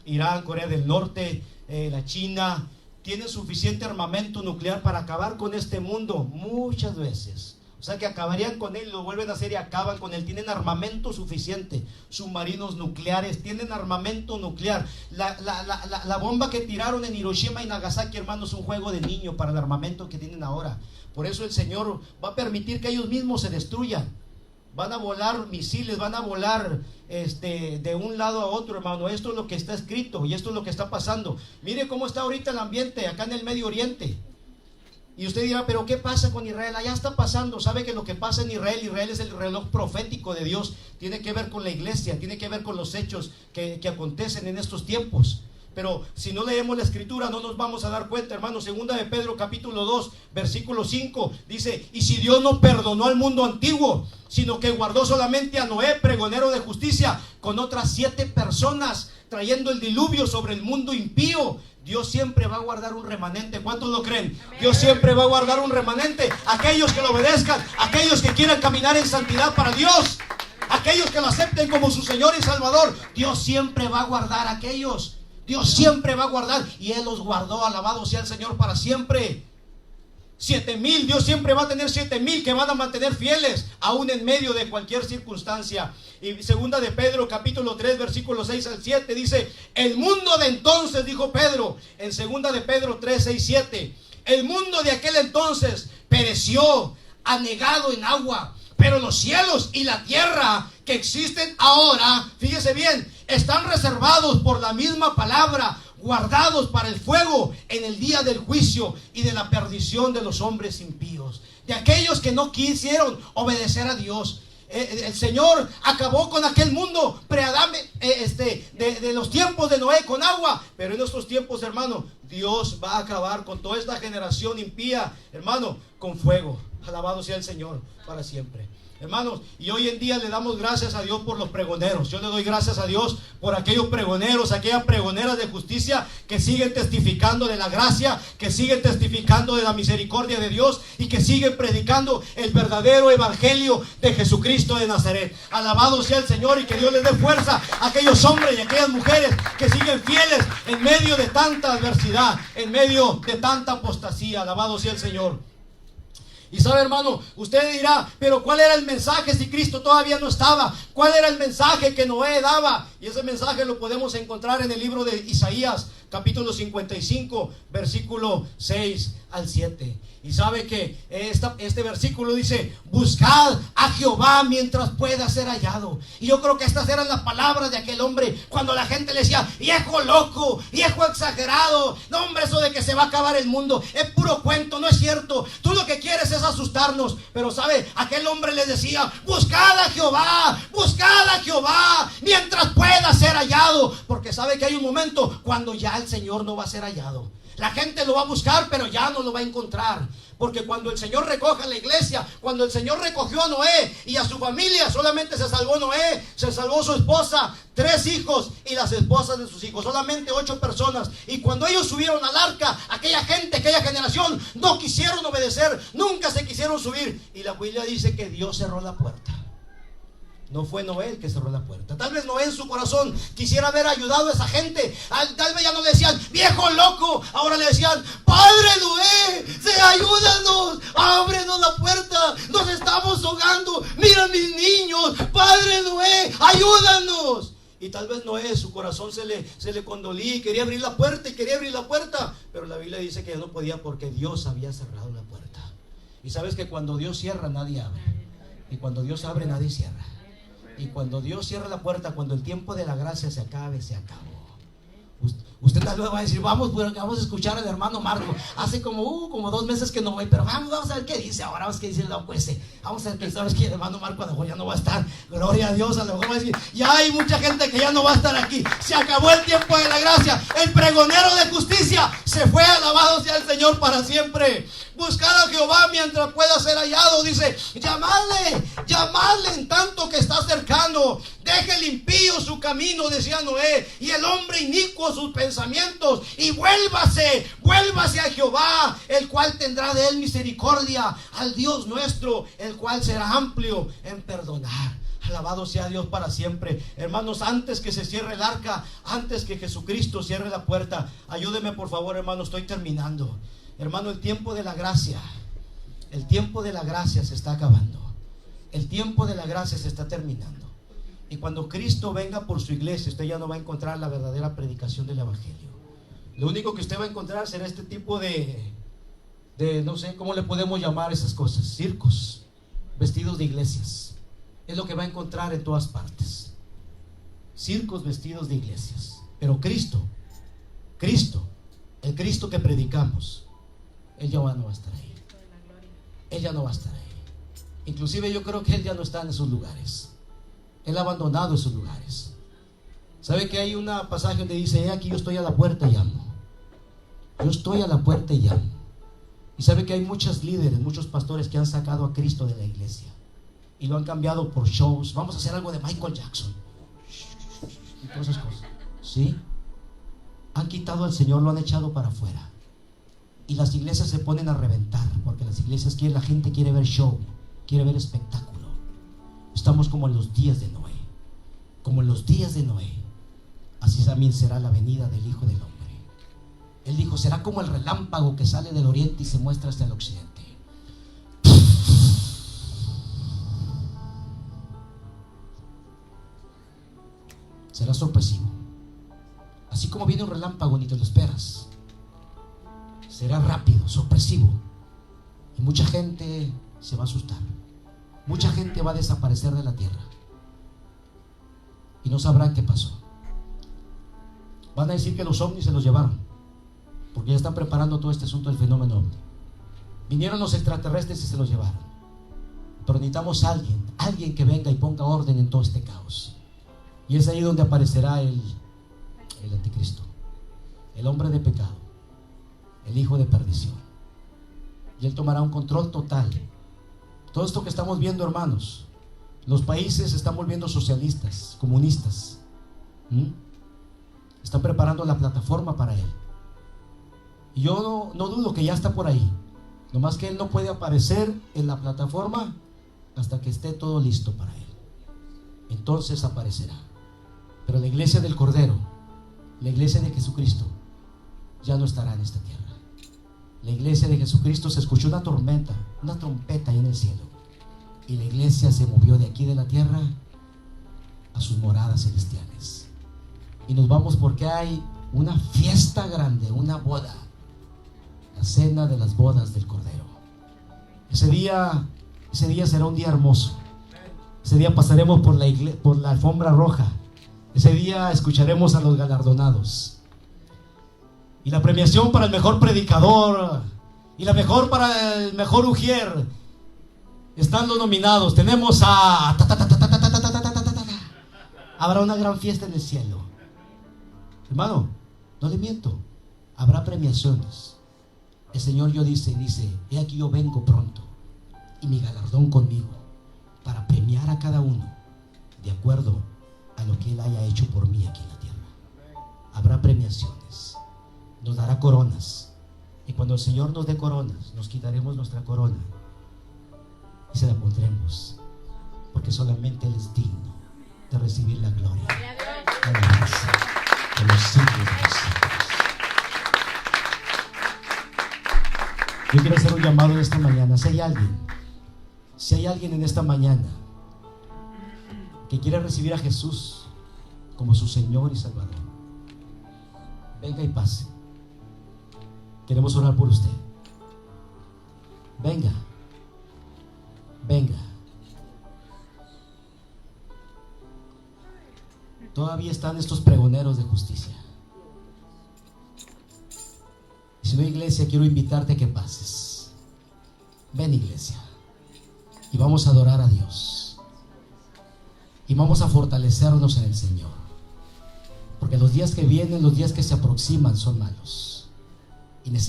Irán, Corea del Norte, la China, tienen suficiente armamento nuclear para acabar con este mundo muchas veces. O sea que acabarían con él, lo vuelven a hacer y acaban con él. Tienen armamento suficiente, submarinos nucleares, tienen armamento nuclear. La bomba que tiraron en Hiroshima y Nagasaki, hermano, es un juego de niño para el armamento que tienen ahora. Por eso el Señor va a permitir que ellos mismos se destruyan. Van a volar misiles, van a volar de un lado a otro, hermano. Esto es lo que está escrito y esto es lo que está pasando. Mire cómo está ahorita el ambiente acá en el Medio Oriente. Y usted dirá, pero ¿qué pasa con Israel? Allá está pasando. ¿Sabe que lo que pasa en Israel es el reloj profético de Dios? Tiene que ver con la iglesia, tiene que ver con los hechos que acontecen en estos tiempos. Pero si no leemos la escritura no nos vamos a dar cuenta, hermano. Segunda de Pedro capítulo 2 versículo 5 dice, y si Dios no perdonó al mundo antiguo, sino que guardó solamente a Noé, pregonero de justicia, con otras 7 personas, trayendo el diluvio sobre el mundo impío, Dios siempre va a guardar un remanente. ¿Cuántos lo creen? Dios siempre va a guardar un remanente. Aquellos que lo obedezcan, aquellos que quieran caminar en santidad para Dios, aquellos que lo acepten como su Señor y Salvador, Dios siempre va a guardar a aquellos. Dios siempre va a guardar, y Él los guardó. Alabado sea el Señor para siempre. 7,000, Dios siempre va a tener 7,000 que van a mantener fieles, aún en medio de cualquier circunstancia. Y segunda de Pedro capítulo 3 versículos 6 al 7 dice, el mundo de entonces, dijo Pedro, en segunda de Pedro 3, 6, 7, el mundo de aquel entonces pereció, anegado en agua, pero los cielos y la tierra que existen ahora, fíjese bien, están reservados por la misma palabra, guardados para el fuego en el día del juicio y de la perdición de los hombres impíos. de aquellos que no quisieron obedecer a Dios. El Señor acabó con aquel mundo pre-Adán, de los tiempos de Noé con agua, pero en nuestros tiempos, hermano, Dios va a acabar con toda esta generación impía, hermano, con fuego. Alabado sea el Señor para siempre. Hermanos, y hoy en día le damos gracias a Dios por los pregoneros. Yo le doy gracias a Dios por aquellos pregoneros, aquellas pregoneras de justicia que siguen testificando de la gracia, que siguen testificando de la misericordia de Dios y que siguen predicando el verdadero evangelio de Jesucristo de Nazaret. Alabado sea el Señor, y que Dios les dé fuerza a aquellos hombres y aquellas mujeres que siguen fieles en medio de tanta adversidad, en medio de tanta apostasía. Alabado sea el Señor. Y sabe, hermano, usted dirá, pero ¿cuál era el mensaje si Cristo todavía no estaba? ¿Cuál era el mensaje que Noé daba? Y ese mensaje lo podemos encontrar en el libro de Isaías, capítulo 55, versículo 6 al 7. Y sabe que este versículo dice: buscad a Jehová mientras pueda ser hallado. Y yo creo que estas eran las palabras de aquel hombre cuando la gente le decía: viejo loco, viejo exagerado, no hombre, eso de que se va a acabar el mundo es puro cuento, no es cierto, tú lo que quieres es asustarnos. Pero sabe, aquel hombre les decía: buscad a Jehová mientras pueda ser hallado, porque sabe que hay un momento cuando ya el Señor no va a ser hallado. La gente lo va a buscar, pero ya no lo va a encontrar. Porque cuando el Señor recoja la iglesia, cuando el Señor recogió a Noé y a su familia, solamente se salvó Noé, se salvó su esposa, 3 hijos y las esposas de sus hijos, solamente 8 personas. Y cuando ellos subieron al arca, aquella gente, aquella generación, no quisieron obedecer, nunca se quisieron subir. Y la Biblia dice que Dios cerró la puerta. No fue Noé el que cerró la puerta. Tal vez Noé en su corazón quisiera haber ayudado a esa gente. Tal vez ya no le decían: viejo loco, ahora le decían: Padre Noé, ayúdanos, ábrenos la puerta, nos estamos ahogando, mira mis niños, Padre Noé, ayúdanos. Y tal vez Noé, su corazón se le condolía y quería abrir la puerta, pero la Biblia dice que ya no podía porque Dios había cerrado la puerta. Y sabes que cuando Dios cierra, nadie abre, y cuando Dios abre, nadie cierra. Y cuando Dios cierra la puerta, cuando el tiempo de la gracia se acabe, se acabó. Usted tal vez va a decir: vamos a escuchar al hermano Marco. Hace como 2 meses que no voy, pero vamos a ver qué dice ahora, vamos a ver qué dice el juez. Vamos a ver qué, sabes que el hermano Marco a lo mejor ya no va a estar. Gloria a Dios, a lo mejor va a decir: ya hay mucha gente que ya no va a estar aquí. Se acabó el tiempo de la gracia. El pregonero de justicia se fue, alabado sea el Señor para siempre. Buscar a Jehová mientras pueda ser hallado. Dice: llamadle en tanto que está cercano. Deje el impío su camino, decía Noé, y el hombre inicuo sus pensamientos, y vuélvase a Jehová, el cual tendrá de él misericordia, al Dios nuestro, el cual será amplio en perdonar. Alabado sea Dios para siempre. Hermanos, antes que se cierre el arca, antes que Jesucristo cierre la puerta, ayúdeme por favor, hermano, estoy terminando. Hermano, el tiempo de la gracia se está acabando. El tiempo de la gracia se está terminando. Y cuando Cristo venga por su iglesia, usted ya no va a encontrar la verdadera predicación del evangelio. Lo único que usted va a encontrar será este tipo de no sé cómo le podemos llamar esas cosas, circos, vestidos de iglesias. Es lo que va a encontrar en todas partes. Circos vestidos de iglesias. Pero Cristo, el Cristo que predicamos, Él ya no va a estar ahí. Él ya no va a estar ahí. Inclusive yo creo que Él ya no está en esos lugares. Él ha abandonado esos lugares. ¿Sabe que hay un pasaje donde dice: he aquí yo estoy a la puerta y llamo? Yo estoy a la puerta y llamo. Y sabe que hay muchos líderes, muchos pastores que han sacado a Cristo de la iglesia y lo han cambiado por shows. Vamos a hacer algo de Michael Jackson y todas esas cosas. ¿Sí? Han quitado al Señor, lo han echado para afuera. Y las iglesias se ponen a reventar, porque las iglesias la gente quiere ver show, quiere ver espectáculo. Estamos como en los días de Noé. Como en los días de Noé, así también será la venida del Hijo del Hombre. Él dijo: será como el relámpago que sale del oriente y se muestra hasta el occidente. Será sorpresivo. Así como viene un relámpago, ni te lo esperas. Será rápido, sorpresivo. Y mucha gente se va a asustar. Mucha gente va a desaparecer de la tierra y no sabrán qué pasó. Van a decir que los ovnis se los llevaron, porque ya están preparando todo este asunto del fenómeno ovni. Vinieron los extraterrestres y se los llevaron. Pero necesitamos alguien que venga y ponga orden en todo este caos. Y es ahí donde aparecerá el anticristo, el hombre de pecado, el hijo de perdición. Y él tomará un control total. Todo esto que estamos viendo, hermanos, los países se están volviendo socialistas, comunistas. Están preparando la plataforma para él. Y yo no dudo que ya está por ahí. Nomás que él no puede aparecer en la plataforma hasta que esté todo listo para él. Entonces aparecerá. Pero la iglesia del Cordero, la iglesia de Jesucristo, ya no estará en esta tierra. La iglesia de Jesucristo, se escuchó una tormenta, una trompeta ahí en el cielo, y la iglesia se movió de aquí de la tierra a sus moradas celestiales. Y nos vamos porque hay una fiesta grande, una boda, la cena de las bodas del Cordero. Ese día será un día hermoso. Ese día pasaremos por la alfombra roja. Ese día escucharemos a los galardonados. Y la premiación para el mejor predicador y la mejor para el mejor ujier. Están los nominados. Tenemos a... Habrá una gran fiesta en el cielo. Hermano, no le miento. Habrá premiaciones. El Señor dice, he aquí yo vengo pronto, y mi galardón conmigo, para premiar a cada uno de acuerdo a lo que Él haya hecho por mí aquí en la tierra. Habrá premiaciones. Nos dará coronas. Y cuando el Señor nos dé coronas, nos quitaremos nuestra corona y se la pondremos, porque solamente Él es digno de recibir la gloria, la alabanza de los siglos de los siglos. Yo quiero hacer un llamado en esta mañana. Si hay alguien en esta mañana que quiere recibir a Jesús como su Señor y Salvador, venga y pase. Queremos orar por usted. Venga. Todavía están estos pregoneros de justicia. Y si no, iglesia, quiero invitarte a que pases. Ven, iglesia, y vamos a adorar a Dios, y vamos a fortalecernos en el Señor, porque los días que vienen, los días que se aproximan son malos, y necesitamos